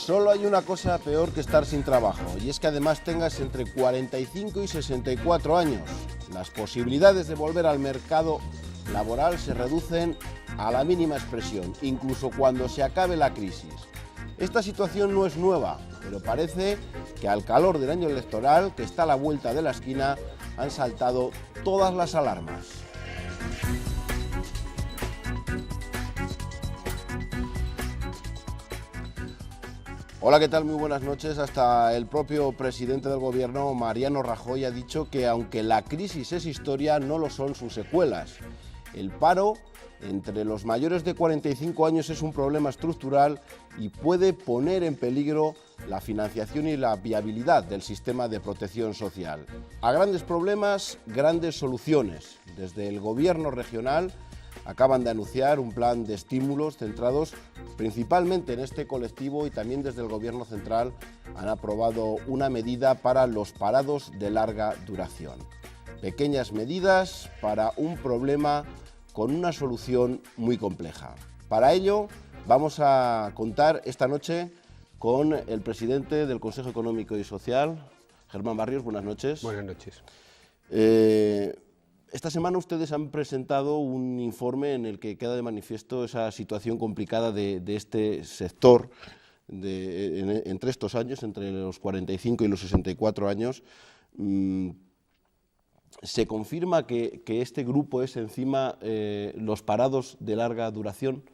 Solo hay una cosa peor que estar sin trabajo, y es que además tengas entre 45 y 64 años. Las posibilidades de volver al mercado laboral se reducen a la mínima expresión, incluso cuando se acabe la crisis. Esta situación no es nueva, pero parece que al calor del año electoral, que está a la vuelta de la esquina, han saltado todas las alarmas. Hola, ¿qué tal? Muy buenas noches. Hasta el propio presidente del gobierno, Mariano Rajoy, ha dicho que aunque la crisis es historia, no lo son sus secuelas. El paro entre los mayores de 45 años es un problema estructural y puede poner en peligro la financiación y la viabilidad del sistema de protección social. A grandes problemas, grandes soluciones. Desde el gobierno regional acaban de anunciar un plan de estímulos centrados principalmente en este colectivo, y también desde el Gobierno central han aprobado una medida para los parados de larga duración. Pequeñas medidas para un problema con una solución muy compleja. Para ello vamos a contar esta noche con el presidente del Consejo Económico y Social, Germán Barrios. Buenas noches. Buenas noches. Esta semana ustedes han presentado un informe en el que queda de manifiesto esa situación complicada de este sector entre estos años, entre los 45 y los 64 años. ¿Se confirma que este grupo es encima los parados de larga duración?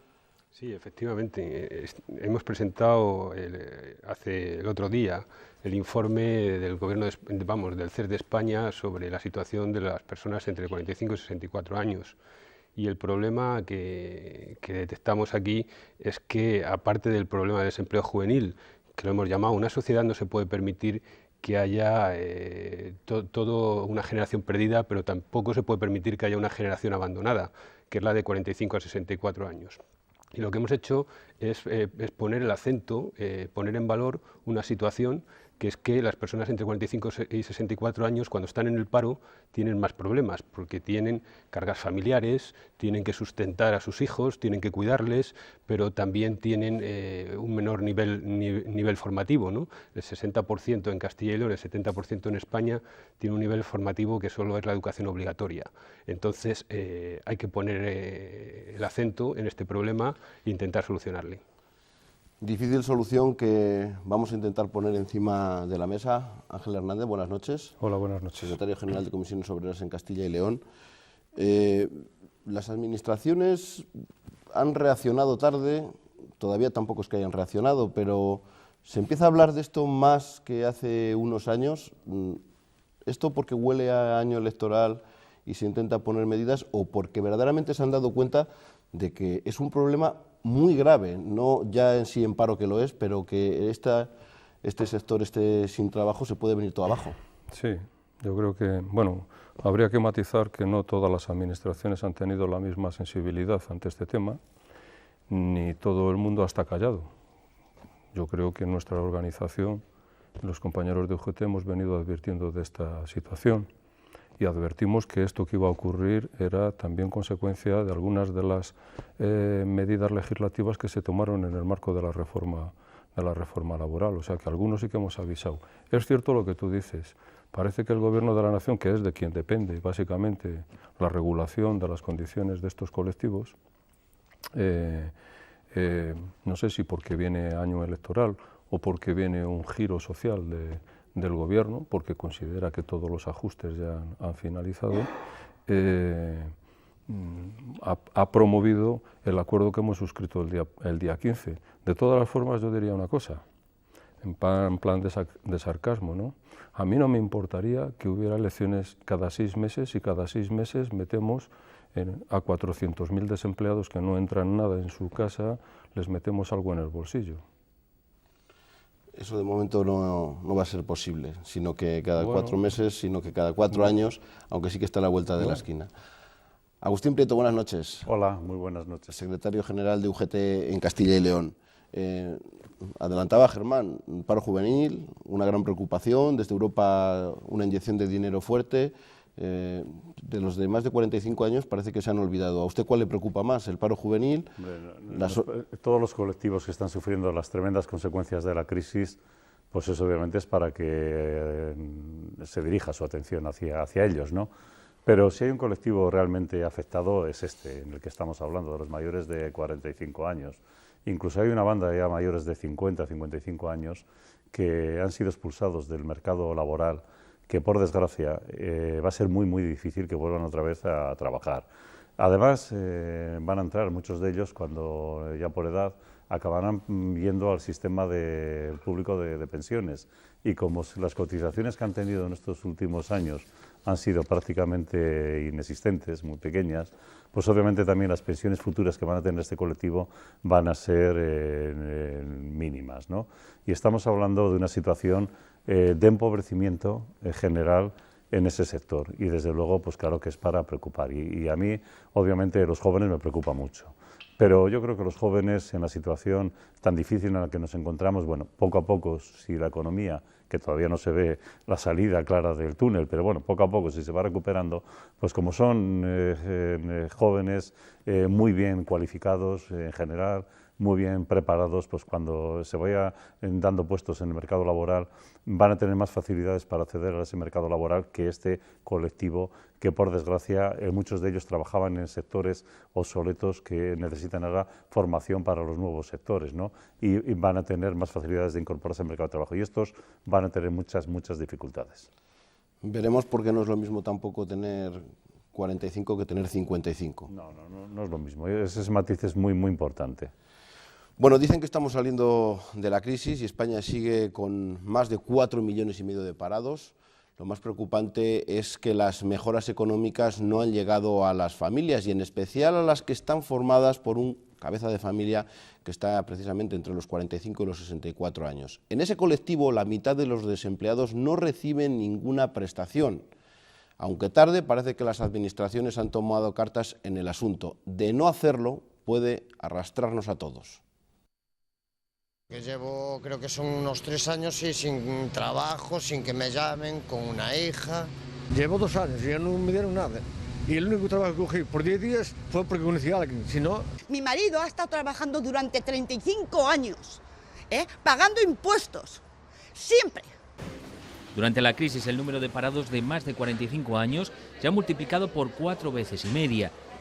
Sí, efectivamente. Hemos presentado el otro día el informe del gobierno del CES de España sobre la situación de las personas entre 45 y 64 años. Y el problema que detectamos aquí es que, aparte del problema del desempleo juvenil, que lo hemos llamado, una sociedad no se puede permitir que haya toda una generación perdida, pero tampoco se puede permitir que haya una generación abandonada, que es la de 45 a 64 años. Y lo que hemos hecho es poner el acento, poner en valor una situación que es que las personas entre 45 y 64 años, cuando están en el paro, tienen más problemas, porque tienen cargas familiares, tienen que sustentar a sus hijos, tienen que cuidarles, pero también tienen un menor nivel formativo, ¿no? El 60% en Castilla y León, el 70% en España, tiene un nivel formativo que solo es la educación obligatoria. Entonces hay que poner el acento en este problema e intentar solucionarle. Difícil solución que vamos a intentar poner encima de la mesa. Ángel Hernández, buenas noches. Hola, buenas noches. Secretario General de Comisiones Obreras en Castilla y León. Las administraciones han reaccionado tarde, todavía tampoco es que hayan reaccionado, pero se empieza a hablar de esto más que hace unos años. ¿Esto porque huele a año electoral y se intenta poner medidas, o porque verdaderamente se han dado cuenta de que es un problema muy grave, no ya en sí en paro, que lo es, pero que este sector sin trabajo se puede venir todo abajo? Sí, yo creo que, bueno, habría que matizar que no todas las administraciones han tenido la misma sensibilidad ante este tema, ni todo el mundo está callado. Yo creo que en nuestra organización, los compañeros de UGT, hemos venido advirtiendo de esta situación, y advertimos que esto que iba a ocurrir era también consecuencia de algunas de las medidas legislativas que se tomaron en el marco de la reforma laboral, o sea que algunos sí que hemos avisado. Es cierto lo que tú dices, parece que el Gobierno de la Nación, que es de quien depende básicamente la regulación de las condiciones de estos colectivos, no sé si porque viene año electoral o porque viene un giro social del Gobierno, porque considera que todos los ajustes ya han finalizado, ha promovido el acuerdo que hemos suscrito el día 15. De todas las formas, yo diría una cosa, en plan de sarcasmo, ¿no? A mí no me importaría que hubiera elecciones cada 6 meses y cada 6 meses metemos a 400.000 desempleados que no entran nada en su casa, les metemos algo en el bolsillo. Eso de momento no va a ser posible, sino que cada 4 meses, sino que cada 4 años, aunque sí que está a la vuelta de la esquina. Agustín Prieto, buenas noches. Hola, muy buenas noches. Secretario General de UGT en Castilla y León. Adelantaba Germán, paro juvenil, una gran preocupación, desde Europa una inyección de dinero fuerte. De los de más de 45 años parece que se han olvidado. ¿A usted cuál le preocupa más? ¿El paro juvenil? Todos los colectivos que están sufriendo las tremendas consecuencias de la crisis, pues eso obviamente es para que se dirija su atención hacia ellos, ¿no? Pero si hay un colectivo realmente afectado es este, en el que estamos hablando, de los mayores de 45 años. Incluso hay una banda de ya mayores de 50, 55 años que han sido expulsados del mercado laboral, que por desgracia va a ser muy, muy difícil que vuelvan otra vez a trabajar. Además, van a entrar muchos de ellos cuando ya por edad acabarán yendo al sistema público de pensiones, y como las cotizaciones que han tenido en estos últimos años han sido prácticamente inexistentes, muy pequeñas, pues obviamente también las pensiones futuras que van a tener este colectivo van a ser mínimas, ¿no? Y estamos hablando de una situación de empobrecimiento general en ese sector, y desde luego, pues claro que es para preocupar, y a mí obviamente los jóvenes me preocupa mucho. Pero yo creo que los jóvenes, en la situación tan difícil en la que nos encontramos, bueno, poco a poco, si la economía, que todavía no se ve la salida clara del túnel, pero bueno, poco a poco, si se va recuperando, pues como son jóvenes muy bien cualificados en general, muy bien preparados, pues cuando se vaya dando puestos en el mercado laboral van a tener más facilidades para acceder a ese mercado laboral que este colectivo, que por desgracia muchos de ellos trabajaban en sectores obsoletos que necesitan ahora formación para los nuevos sectores, ¿no? Y van a tener más facilidades de incorporarse al mercado de trabajo, y estos van a tener muchas dificultades. Veremos, porque no es lo mismo tampoco tener 45 que tener 55. No es lo mismo, ese matiz es muy, muy importante. Bueno, dicen que estamos saliendo de la crisis y España sigue con más de 4,5 millones de parados. Lo más preocupante es que las mejoras económicas no han llegado a las familias, y en especial a las que están formadas por un cabeza de familia que está precisamente entre los 45 y los 64 años. En ese colectivo, la mitad de los desempleados no reciben ninguna prestación. Aunque tarde, parece que las administraciones han tomado cartas en el asunto. De no hacerlo, puede arrastrarnos a todos. Que llevo, creo que son unos 3 años, sí, sin trabajo, sin que me llamen, con una hija. Llevo 2 años y ya no me dieron nada. Y el único trabajo que cogí por 10 días fue porque conocí a alguien, si no... Mi marido ha estado trabajando durante 35 años, pagando impuestos, siempre. Durante la crisis, el número de parados de más de 45 años se ha multiplicado por 4,5 veces.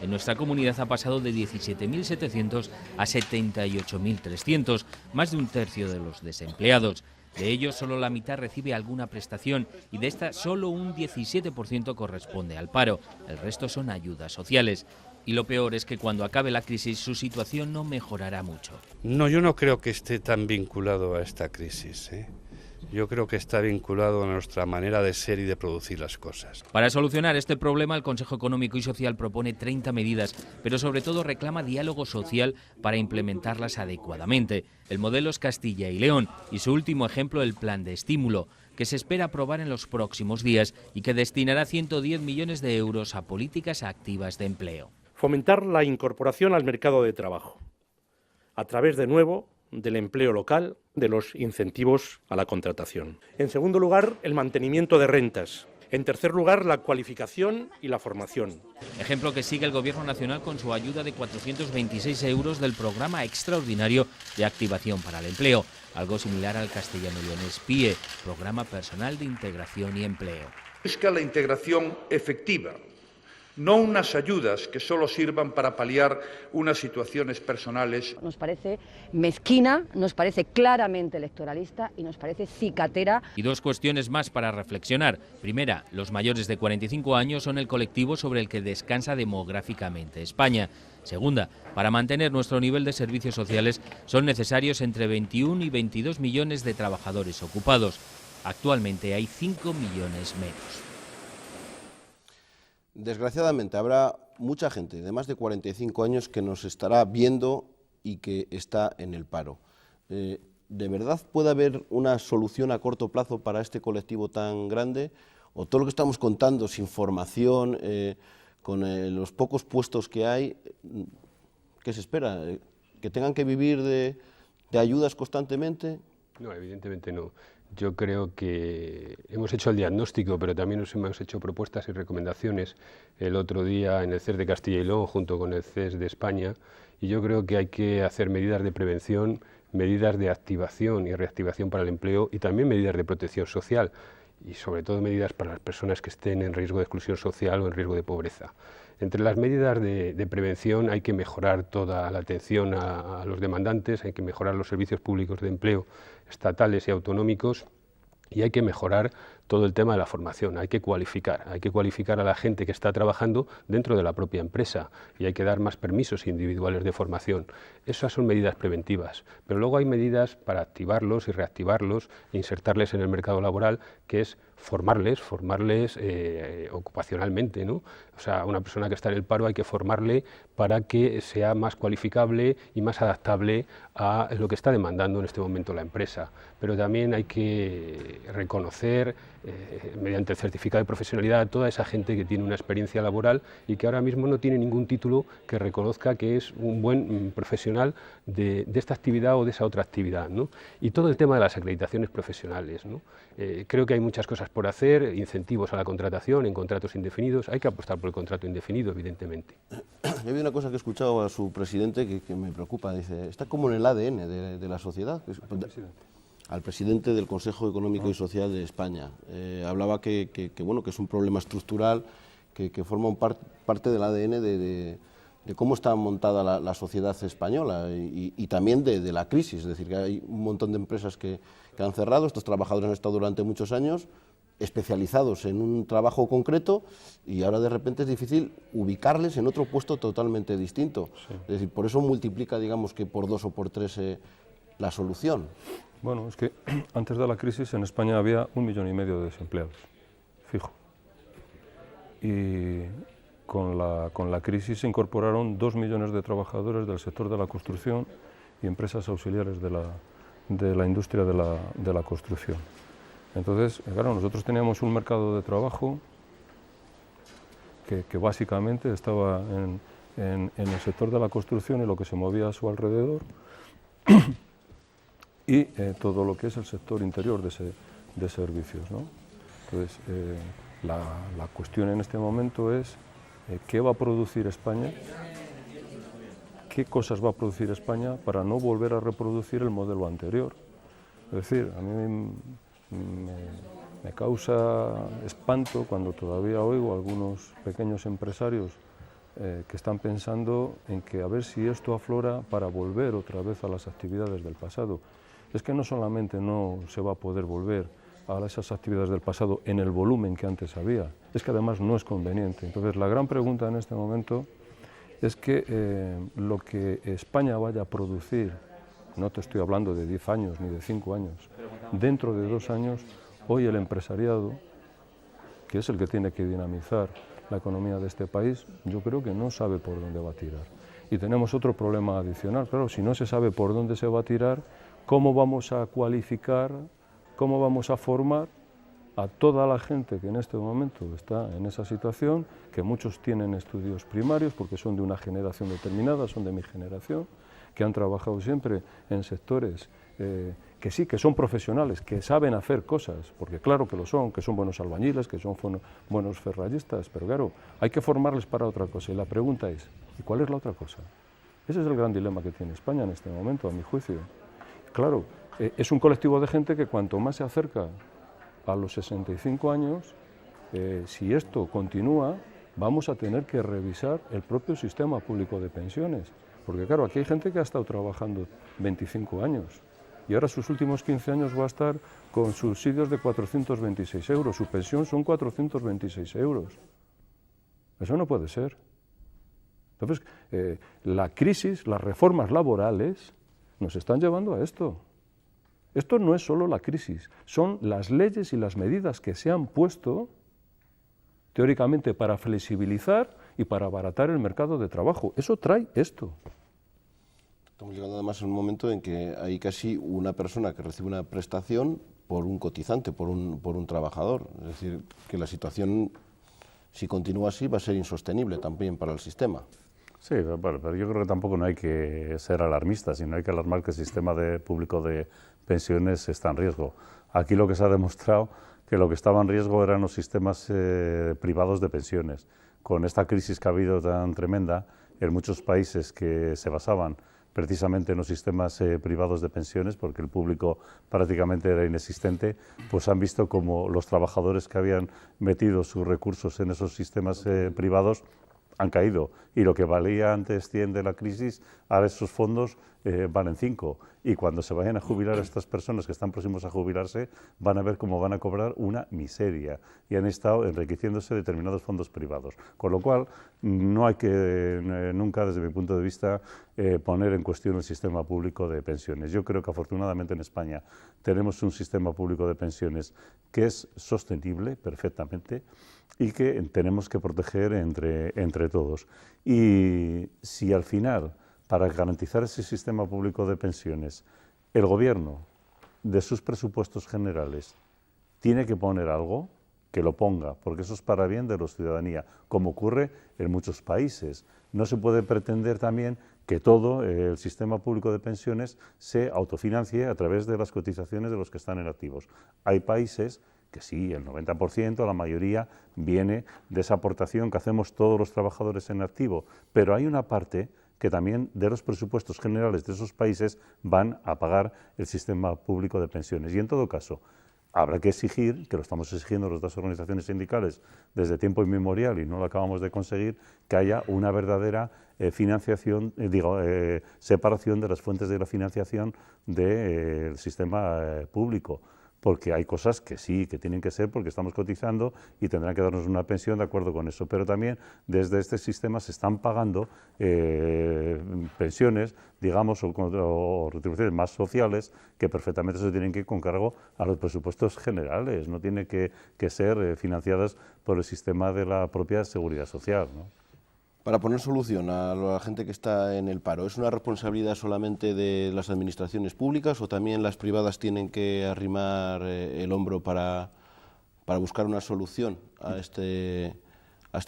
En nuestra comunidad ha pasado de 17.700 a 78.300, más de un tercio de los desempleados. De ellos, solo la mitad recibe alguna prestación, y de esta solo un 17% corresponde al paro. El resto son ayudas sociales. Y lo peor es que cuando acabe la crisis su situación no mejorará mucho. No, yo no creo que esté tan vinculado a esta crisis, Yo creo que está vinculado a nuestra manera de ser y de producir las cosas. Para solucionar este problema, el Consejo Económico y Social propone 30 medidas, pero sobre todo reclama diálogo social para implementarlas adecuadamente. El modelo es Castilla y León, y su último ejemplo, el Plan de Estímulo, que se espera aprobar en los próximos días y que destinará 110 millones de euros a políticas activas de empleo. Fomentar la incorporación al mercado de trabajo, a través de nuevo del empleo local, de los incentivos a la contratación. En segundo lugar, el mantenimiento de rentas. En tercer lugar, la cualificación y la formación. Ejemplo que sigue el Gobierno Nacional con su ayuda de 426 euros del Programa Extraordinario de Activación para el Empleo, algo similar al castellano-leonés PIE, Programa Personal de Integración y Empleo. Busca la integración efectiva, no unas ayudas que solo sirvan para paliar unas situaciones personales. Nos parece mezquina, nos parece claramente electoralista y nos parece cicatera. Y 2 cuestiones más para reflexionar. Primera, los mayores de 45 años son el colectivo sobre el que descansa demográficamente España. Segunda, para mantener nuestro nivel de servicios sociales son necesarios entre 21 y 22 millones de trabajadores ocupados. Actualmente hay 5 millones menos. Desgraciadamente habrá mucha gente de más de 45 años que nos estará viendo y que está en el paro. ¿De verdad puede haber una solución a corto plazo para este colectivo tan grande? ¿O todo lo que estamos contando, sin formación, con los pocos puestos que hay, qué se espera? ¿Que tengan que vivir de ayudas constantemente? No, evidentemente no. Yo creo que hemos hecho el diagnóstico, pero también nos hemos hecho propuestas y recomendaciones el otro día en el CES de Castilla y León junto con el CES de España, y yo creo que hay que hacer medidas de prevención, medidas de activación y reactivación para el empleo y también medidas de protección social y sobre todo medidas para las personas que estén en riesgo de exclusión social o en riesgo de pobreza. Entre las medidas de prevención hay que mejorar toda la atención a los demandantes, hay que mejorar los servicios públicos de empleo estatales y autonómicos y hay que mejorar todo el tema de la formación, hay que cualificar a la gente que está trabajando dentro de la propia empresa y hay que dar más permisos individuales de formación. Esas son medidas preventivas, pero luego hay medidas para activarlos y reactivarlos e insertarles en el mercado laboral, que es formarles ocupacionalmente, ¿no? O sea, una persona que está en el paro hay que formarle para que sea más cualificable y más adaptable a lo que está demandando en este momento la empresa. Pero también hay que reconocer mediante el certificado de profesionalidad a toda esa gente que tiene una experiencia laboral y que ahora mismo no tiene ningún título que reconozca que es un buen profesional de esta actividad o de esa otra actividad, ¿no? Y todo el tema de las acreditaciones profesionales, ¿no? Creo que hay muchas cosas por hacer, incentivos a la contratación en contratos indefinidos, hay que apostar por el contrato indefinido, evidentemente. Hay una cosa que he escuchado a su presidente que me preocupa, dice, está como en el ADN de la sociedad. Al presidente del Consejo Económico y Social de España. Hablaba que es un problema estructural, que forma parte del ADN de cómo está montada la sociedad española y también de la crisis. Es decir, que hay un montón de empresas que han cerrado, estos trabajadores han estado durante muchos años especializados en un trabajo concreto y ahora de repente es difícil ubicarles en otro puesto totalmente distinto. Sí. Es decir, por eso multiplica, digamos, que por 2 o por 3 la solución. Bueno, es que antes de la crisis en España había 1,5 millones de desempleados, fijo. Y con la crisis se incorporaron 2 millones de trabajadores del sector de la construcción y empresas auxiliares de la industria de la construcción. Entonces, claro, nosotros teníamos un mercado de trabajo que básicamente estaba en el sector de la construcción y lo que se movía a su alrededor, y todo lo que es el sector interior de servicios, ¿no? Entonces, la cuestión en este momento es qué va a producir España, qué cosas va a producir España para no volver a reproducir el modelo anterior. Es decir, a mí me causa espanto cuando todavía oigo a algunos pequeños empresarios que están pensando en que a ver si esto aflora para volver otra vez a las actividades del pasado. Es que no solamente no se va a poder volver a esas actividades del pasado en el volumen que antes había, es que además no es conveniente. Entonces la gran pregunta en este momento es que lo que España vaya a producir, no te estoy hablando de 10 años ni de 5 años, dentro de 2 años, hoy el empresariado, que es el que tiene que dinamizar la economía de este país, yo creo que no sabe por dónde va a tirar. Y tenemos otro problema adicional, claro, si no se sabe por dónde se va a tirar, ¿cómo vamos a cualificar, cómo vamos a formar a toda la gente que en este momento está en esa situación, que muchos tienen estudios primarios porque son de una generación determinada, son de mi generación, que han trabajado siempre en sectores que sí, que son profesionales, que saben hacer cosas, porque claro que lo son, que son buenos albañiles, que son buenos ferrallistas, pero claro, hay que formarles para otra cosa. Y la pregunta es, ¿y cuál es la otra cosa? Ese es el gran dilema que tiene España en este momento, a mi juicio. Claro, es un colectivo de gente que cuanto más se acerca a los 65 años, si esto continúa, vamos a tener que revisar el propio sistema público de pensiones. Porque claro, aquí hay gente que ha estado trabajando 25 años y ahora sus últimos 15 años va a estar con subsidios de 426 euros. Su pensión son 426 euros. Eso no puede ser. Entonces, la crisis, las reformas laborales nos están llevando a esto. Esto no es solo la crisis, son las leyes y las medidas que se han puesto teóricamente para flexibilizar y para abaratar el mercado de trabajo. Eso trae esto. Estamos llegando además a un momento en que hay casi una persona que recibe una prestación por un cotizante, por un trabajador. Es decir, que la situación, si continúa así, va a ser insostenible también para el sistema. Sí, bueno, pero yo creo que tampoco no hay que ser alarmistas, sino hay que alarmar que el sistema público de pensiones está en riesgo. Aquí lo que se ha demostrado que lo que estaba en riesgo eran los sistemas privados de pensiones. Con esta crisis que ha habido tan tremenda en muchos países que se basaban precisamente en los sistemas privados de pensiones, porque el público prácticamente era inexistente, pues han visto como los trabajadores que habían metido sus recursos en esos sistemas privados han caído, y lo que valía antes 100 de la crisis, ahora esos fondos valen 5, y cuando se vayan a jubilar estas personas que están próximos a jubilarse, van a ver cómo van a cobrar una miseria, y han estado enriqueciéndose determinados fondos privados, con lo cual no hay que nunca, desde mi punto de vista, poner en cuestión el sistema público de pensiones. Yo creo que afortunadamente en España tenemos un sistema público de pensiones que es sostenible perfectamente, y que tenemos que proteger entre todos. Y si al final, para garantizar ese sistema público de pensiones, el Gobierno, de sus presupuestos generales, tiene que poner algo, que lo ponga, porque eso es para bien de la ciudadanía, como ocurre en muchos países. No se puede pretender también que todo el sistema público de pensiones se autofinancie a través de las cotizaciones de los que están en activos. Hay países que sí, el 90%, la mayoría, viene de esa aportación que hacemos todos los trabajadores en activo, pero hay una parte que también de los presupuestos generales de esos países van a pagar el sistema público de pensiones. Y en todo caso, habrá que exigir, que lo estamos exigiendo las dos organizaciones sindicales desde tiempo inmemorial y no lo acabamos de conseguir, que haya una verdadera financiación, separación de las fuentes de la financiación del sistema público. Porque hay cosas que sí, que tienen que ser porque estamos cotizando y tendrán que darnos una pensión de acuerdo con eso, pero también desde este sistema se están pagando pensiones, digamos, o retribuciones más sociales que perfectamente se tienen que ir con cargo a los presupuestos generales, no tienen que ser financiadas por el sistema de la propia seguridad social, ¿no? Para poner solución a la gente que está en el paro, ¿es una responsabilidad solamente de las administraciones públicas o también las privadas tienen que arrimar el hombro para buscar una solución a este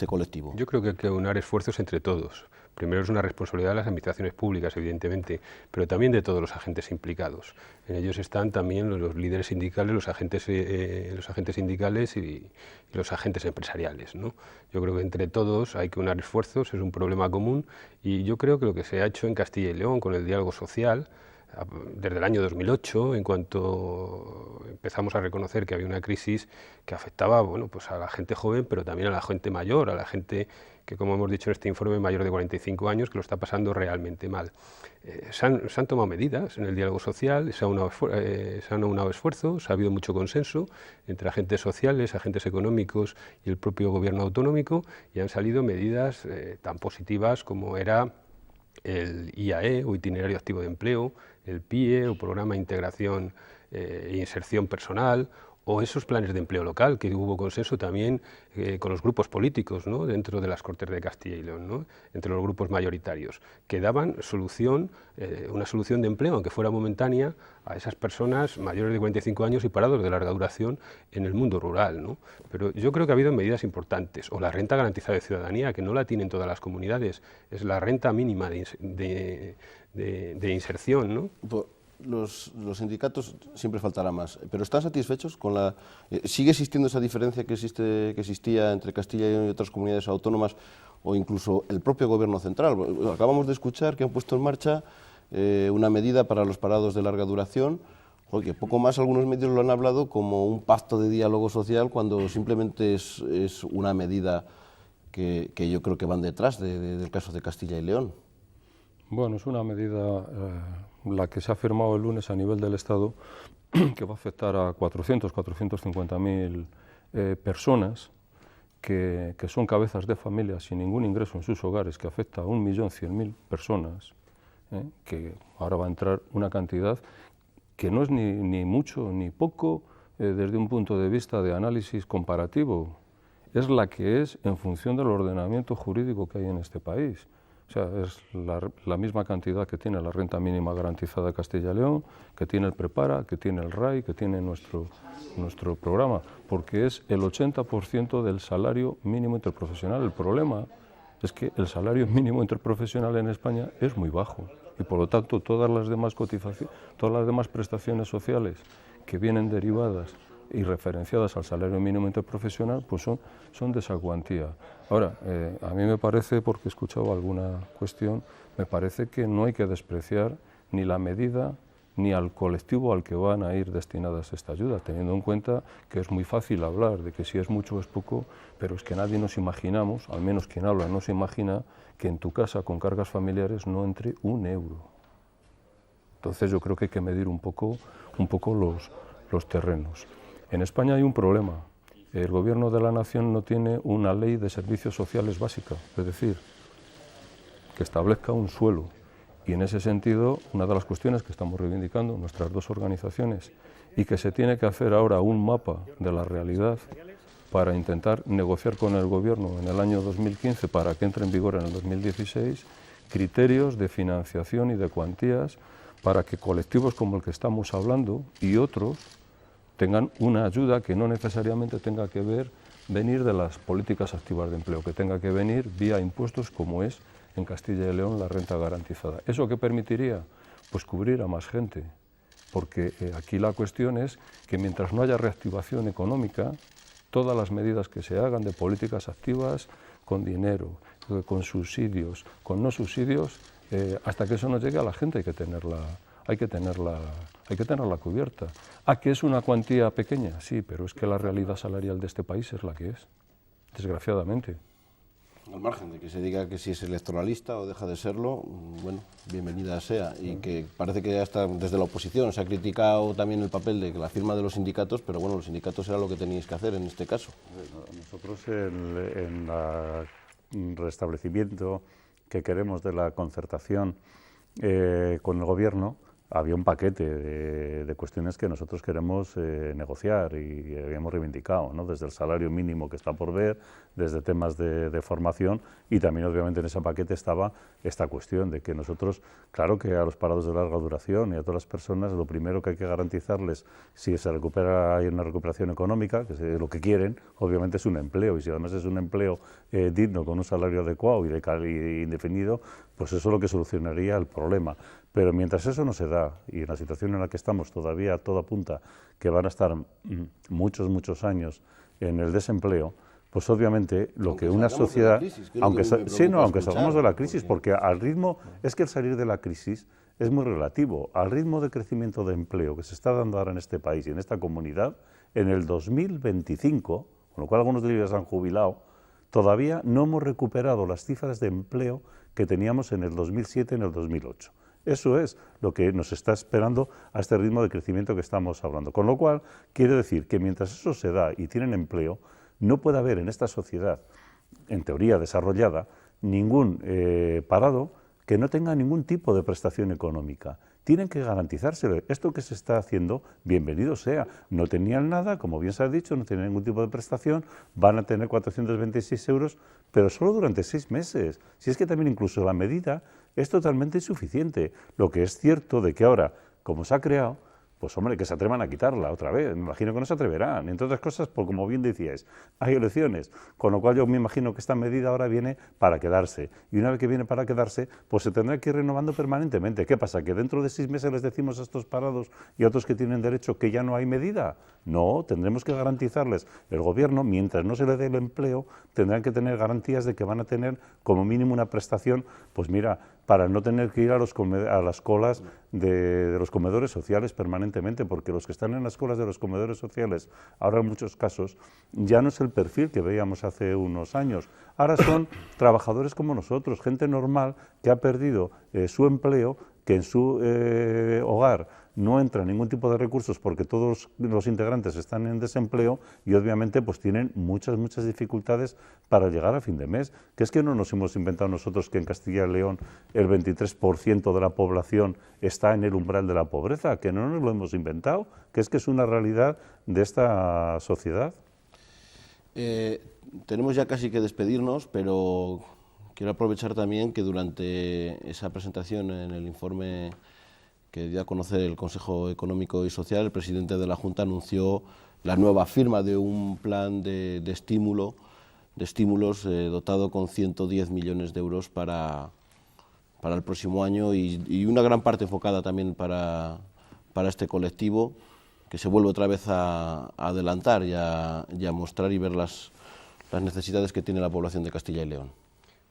colectivo? Yo creo que hay que aunar esfuerzos entre todos. Primero es una responsabilidad de las administraciones públicas, evidentemente, pero también de todos los agentes implicados. En ellos están también los líderes sindicales, los agentes sindicales y los agentes empresariales, ¿no? Yo creo que entre todos hay que unar esfuerzos, es un problema común, y yo creo que lo que se ha hecho en Castilla y León con el diálogo social, desde el año 2008, en cuanto empezamos a reconocer que había una crisis que afectaba, bueno, pues a la gente joven, pero también a la gente mayor, a la gente que, como hemos dicho en este informe, mayor de 45 años, que lo está pasando realmente mal. Se han tomado medidas en el diálogo social, se han aunado esfuerzos, ha habido mucho consenso entre agentes sociales, agentes económicos y el propio gobierno autonómico, y han salido medidas tan positivas como era el IAE, o Itinerario Activo de Empleo, el PIE, o Programa de Integración e Inserción Personal, o esos planes de empleo local, que hubo consenso también con los grupos políticos, ¿no?, dentro de las Cortes de Castilla y León, ¿no?, entre los grupos mayoritarios, que daban solución, una solución de empleo, aunque fuera momentánea, a esas personas mayores de 45 años y parados de larga duración en el mundo rural, ¿no? Pero yo creo que ha habido medidas importantes, o la renta garantizada de ciudadanía, que no la tienen todas las comunidades, es la renta mínima de inserción, ¿no? Los sindicatos siempre faltará más, pero ¿están satisfechos con la...? ¿Sigue existiendo esa diferencia que existía entre Castilla y León y otras comunidades autónomas, o incluso el propio gobierno central? Acabamos de escuchar que han puesto en marcha una medida para los parados de larga duración, que poco más algunos medios lo han hablado como un pacto de diálogo social, cuando simplemente es una medida que yo creo que van detrás del caso de Castilla y León. Bueno, es una medida, la que se ha firmado el lunes a nivel del Estado, que va a afectar a 450.000 personas que son cabezas de familia sin ningún ingreso en sus hogares, que afecta a 1.100.000 personas, que ahora va a entrar una cantidad que no es ni mucho ni poco desde un punto de vista de análisis comparativo, es la que es en función del ordenamiento jurídico que hay en este país. O sea, es la misma cantidad que tiene la renta mínima garantizada de Castilla y León, que tiene el Prepara, que tiene el RAI, que tiene nuestro programa, porque es el 80% del salario mínimo interprofesional. El problema es que el salario mínimo interprofesional en España es muy bajo y por lo tanto todas las demás cotizaciones, todas las demás prestaciones sociales que vienen derivadas y referenciadas al salario mínimo interprofesional pues son de esa cuantía. Ahora, a mí me parece, porque he escuchado alguna cuestión, me parece que no hay que despreciar ni la medida ni al colectivo al que van a ir destinadas esta ayuda, teniendo en cuenta que es muy fácil hablar de que si es mucho o es poco, pero es que nadie nos imaginamos, al menos quien habla no se imagina, que en tu casa con cargas familiares no entre un euro. Entonces yo creo que hay que medir un poco los terrenos. En España hay un problema. El Gobierno de la Nación no tiene una ley de servicios sociales básica, es decir, que establezca un suelo. Y en ese sentido, una de las cuestiones que estamos reivindicando nuestras dos organizaciones y que se tiene que hacer ahora un mapa de la realidad para intentar negociar con el Gobierno en el año 2015 para que entre en vigor en el 2016 criterios de financiación y de cuantías para que colectivos como el que estamos hablando y otros tengan una ayuda que no necesariamente tenga que venir de las políticas activas de empleo, que tenga que venir vía impuestos como es en Castilla y León la renta garantizada. ¿Eso qué permitiría? Pues cubrir a más gente, porque aquí la cuestión es que mientras no haya reactivación económica, todas las medidas que se hagan de políticas activas, con dinero, con subsidios, con no subsidios, hasta que eso no llegue a la gente hay que tenerla cubierta. ¿A que es una cuantía pequeña? Sí, pero es que la realidad salarial de este país es la que es, desgraciadamente. Al margen de que se diga que si es electoralista o deja de serlo, bueno, bienvenida sea. Y que parece que hasta desde la oposición se ha criticado también el papel de la firma de los sindicatos, pero bueno, los sindicatos era lo que teníais que hacer en este caso. Nosotros en el restablecimiento que queremos de la concertación con el Gobierno, había un paquete de cuestiones que nosotros queremos negociar y habíamos reivindicado, ¿no? Desde el salario mínimo que está por ver, desde temas de formación y también obviamente en ese paquete estaba esta cuestión de que nosotros, claro que a los parados de larga duración y a todas las personas lo primero que hay que garantizarles si se recupera, hay una recuperación económica, que es lo que quieren, obviamente es un empleo y si además es un empleo digno con un salario adecuado y indefinido, pues eso es lo que solucionaría el problema. Pero mientras eso no se da, y en la situación en la que estamos todavía todo apunta que van a estar muchos años en el desempleo, pues obviamente lo que una sociedad, aunque salgamos de la crisis, porque al ritmo, es que el salir de la crisis es muy relativo, al ritmo de crecimiento de empleo que se está dando ahora en este país y en esta comunidad, en el 2025, con lo cual algunos de ellos han jubilado, todavía no hemos recuperado las cifras de empleo que teníamos en el 2007, en el 2008. Eso es lo que nos está esperando a este ritmo de crecimiento que estamos hablando. Con lo cual, quiere decir que mientras eso se da y tienen empleo, no puede haber en esta sociedad, en teoría desarrollada, ningún parado que no tenga ningún tipo de prestación económica. Tienen que garantizárselo. Esto que se está haciendo, bienvenido sea. No tenían nada, como bien se ha dicho, no tienen ningún tipo de prestación, van a tener 426 euros, pero solo durante 6 meses. Si es que también incluso la medida es totalmente insuficiente. Lo que es cierto de que ahora, como se ha creado, pues hombre, que se atrevan a quitarla otra vez. Me imagino que no se atreverán. Entre otras cosas, pues como bien decíais, hay elecciones, con lo cual yo me imagino que esta medida ahora viene para quedarse. Y una vez que viene para quedarse, pues se tendrá que ir renovando permanentemente. ¿Qué pasa? ¿Que dentro de 6 meses les decimos a estos parados y a otros que tienen derecho que ya no hay medida? No, tendremos que garantizarles. El Gobierno, mientras no se le dé el empleo, tendrán que tener garantías de que van a tener como mínimo una prestación, pues mira, para no tener que ir a las colas de los comedores sociales permanentemente, porque los que están en las colas de los comedores sociales, ahora en muchos casos, ya no es el perfil que veíamos hace unos años. Ahora son trabajadores como nosotros, gente normal que ha perdido su empleo, que en su hogar no entra ningún tipo de recursos porque todos los integrantes están en desempleo y obviamente pues tienen muchas dificultades para llegar a fin de mes. Que es que no nos hemos inventado nosotros que en Castilla y León el 23% de la población está en el umbral de la pobreza, que no nos lo hemos inventado, que es una realidad de esta sociedad. Tenemos ya casi que despedirnos, pero quiero aprovechar también que durante esa presentación en el informe que dio a conocer el Consejo Económico y Social, el presidente de la Junta anunció la nueva firma de un plan de estímulo de estímulos dotado con 110 millones de euros para el próximo año y una gran parte enfocada también para este colectivo, que se vuelve otra vez a adelantar y a mostrar y ver las necesidades que tiene la población de Castilla y León.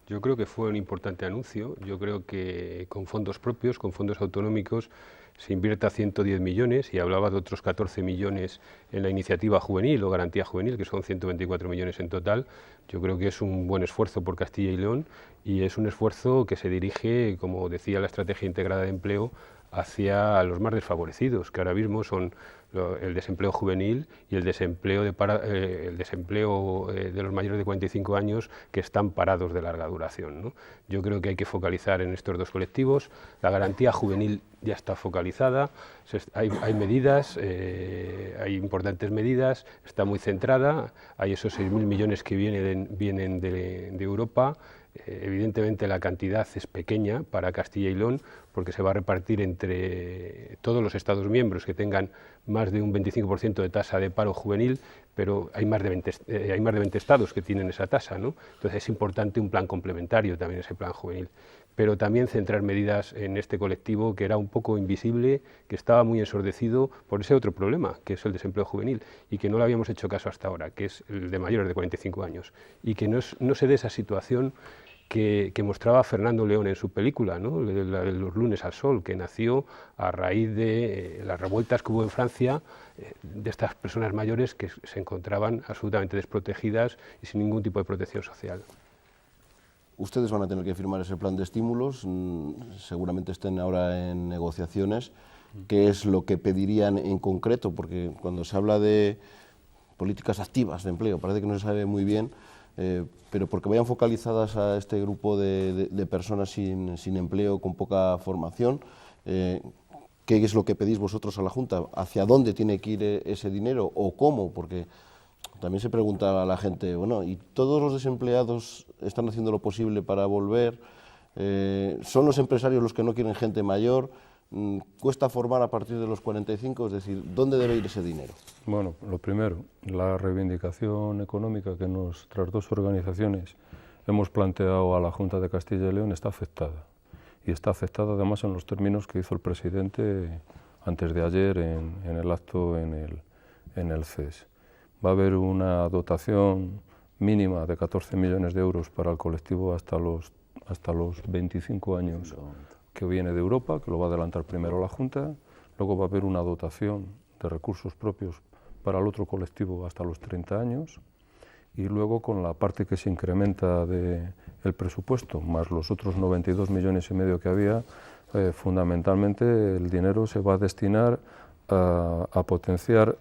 Yo creo que fue un importante anuncio. Yo creo que con fondos propios, con fondos autonómicos, se invierta 110 millones y hablaba de otros 14 millones en la iniciativa juvenil o garantía juvenil, que son 124 millones en total. Yo creo que es un buen esfuerzo por Castilla y León y es un esfuerzo que se dirige, como decía la Estrategia Integrada de Empleo, hacia los más desfavorecidos, que ahora mismo son el desempleo juvenil y el desempleo de los mayores de 45 años que están parados de larga duración, ¿no? Yo creo que hay que focalizar en estos dos colectivos. La garantía juvenil ya está focalizada, hay medidas, hay importantes medidas, está muy centrada, hay esos 6.000 millones que vienen de Europa. Evidentemente la cantidad es pequeña para Castilla y León porque se va a repartir entre todos los Estados miembros que tengan más de un 25% de tasa de paro juvenil, pero hay más de 20 estados que tienen esa tasa, ¿no? Entonces es importante un plan complementario también ese plan juvenil, pero también centrar medidas en este colectivo que era un poco invisible, que estaba muy ensordecido por ese otro problema, que es el desempleo juvenil, y que no le habíamos hecho caso hasta ahora, que es el de mayores de 45 años, y que no se dé esa situación que mostraba Fernando León en su película, ¿no? Los lunes al sol, que nació a raíz de las revueltas que hubo en Francia, de estas personas mayores que se encontraban absolutamente desprotegidas y sin ningún tipo de protección social. Ustedes van a tener que firmar ese plan de estímulos, seguramente estén ahora en negociaciones. ¿Qué es lo que pedirían en concreto? Porque cuando se habla de políticas activas de empleo, parece que no se sabe muy bien, pero porque vayan focalizadas a este grupo de personas sin empleo, con poca formación. ¿Qué es lo que pedís vosotros a la Junta? ¿Hacia dónde tiene que ir ese dinero o cómo? Porque también se pregunta a la gente, bueno, ¿y todos los desempleados están haciendo lo posible para volver? ¿Son los empresarios los que no quieren gente mayor? ¿Cuesta formar a partir de los 45? Es decir, ¿dónde debe ir ese dinero? Bueno, lo primero, la reivindicación económica que nuestras dos organizaciones hemos planteado a la Junta de Castilla y León está afectada. Y está afectada además en los términos que hizo el presidente antes de ayer en el acto en el CES. Va a haber una dotación mínima de 14 millones de euros para el colectivo hasta los 25 años que viene de Europa, que lo va a adelantar primero la Junta. Luego va a haber una dotación de recursos propios para el otro colectivo hasta los 30 años. Y luego con la parte que se incrementa del presupuesto, más los otros 92 millones y medio que había, fundamentalmente el dinero se va a destinar a potenciar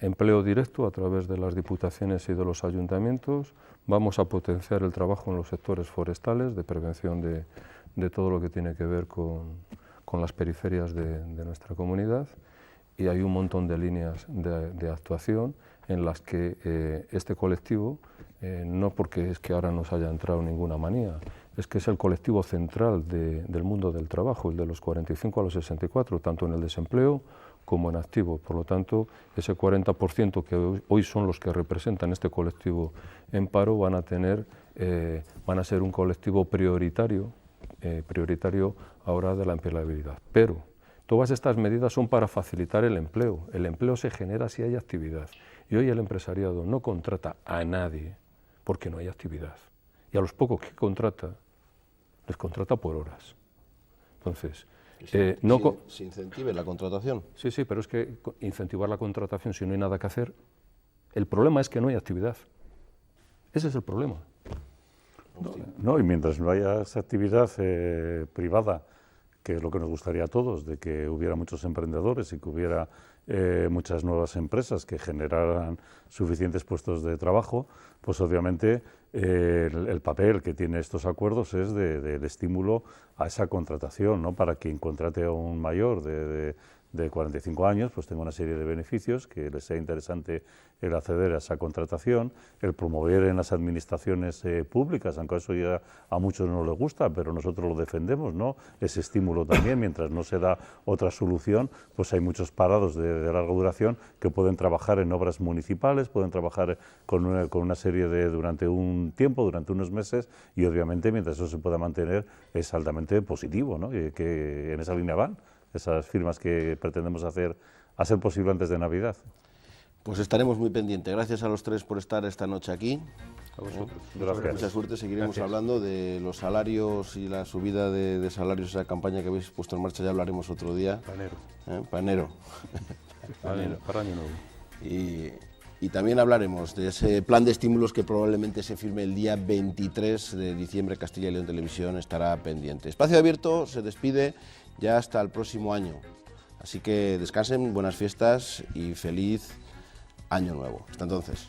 empleo directo a través de las diputaciones y de los ayuntamientos. Vamos a potenciar el trabajo en los sectores forestales, de prevención de todo lo que tiene que ver con las periferias de nuestra comunidad, y hay un montón de líneas de actuación en las que este colectivo, no porque es que ahora nos haya entrado ninguna manía, es que es el colectivo central del mundo del trabajo, el de los 45 a los 64, tanto en el desempleo como en activo. Por lo tanto, ese 40% que hoy son los que representan este colectivo en paro van a ser un colectivo prioritario ahora de la empleabilidad. Pero todas estas medidas son para facilitar el empleo. El empleo se genera si hay actividad. Y hoy el empresariado no contrata a nadie porque no hay actividad. Y a los pocos que contrata, les contrata por horas. Entonces, se incentive la contratación. Sí, pero es que incentivar la contratación si no hay nada que hacer, el problema es que no hay actividad. Ese es el problema. No, y mientras no haya esa actividad privada, que es lo que nos gustaría a todos, de que hubiera muchos emprendedores y que hubiera muchas nuevas empresas que generaran suficientes puestos de trabajo, pues obviamente el papel que tienen estos acuerdos es de estímulo a esa contratación, ¿no? Para quien contrate a un mayor de 45 años, pues tenga una serie de beneficios, que les sea interesante el acceder a esa contratación, el promover en las administraciones públicas, aunque eso ya a muchos no les gusta, pero nosotros lo defendemos, ¿no? Ese estímulo también, mientras no se da otra solución, pues hay muchos parados de larga duración que pueden trabajar en obras municipales, pueden trabajar con una serie durante un tiempo, durante unos meses, y obviamente mientras eso se pueda mantener es altamente positivo, ¿no? Que en esa línea van esas firmas que pretendemos hacer a ser posible antes de Navidad. Pues estaremos muy pendientes. Gracias a los tres por estar esta noche aquí. A vosotros. Gracias. Mucha suerte. Seguiremos hablando de los salarios y la subida de salarios, esa campaña que habéis puesto en marcha, ya hablaremos otro día. Para enero. Para año nuevo. Y también hablaremos de ese plan de estímulos que probablemente se firme el día 23 de diciembre. Castilla y León Televisión estará pendiente. Espacio Abierto se despide ya hasta el próximo año. Así que descansen, buenas fiestas y feliz año nuevo. Hasta entonces.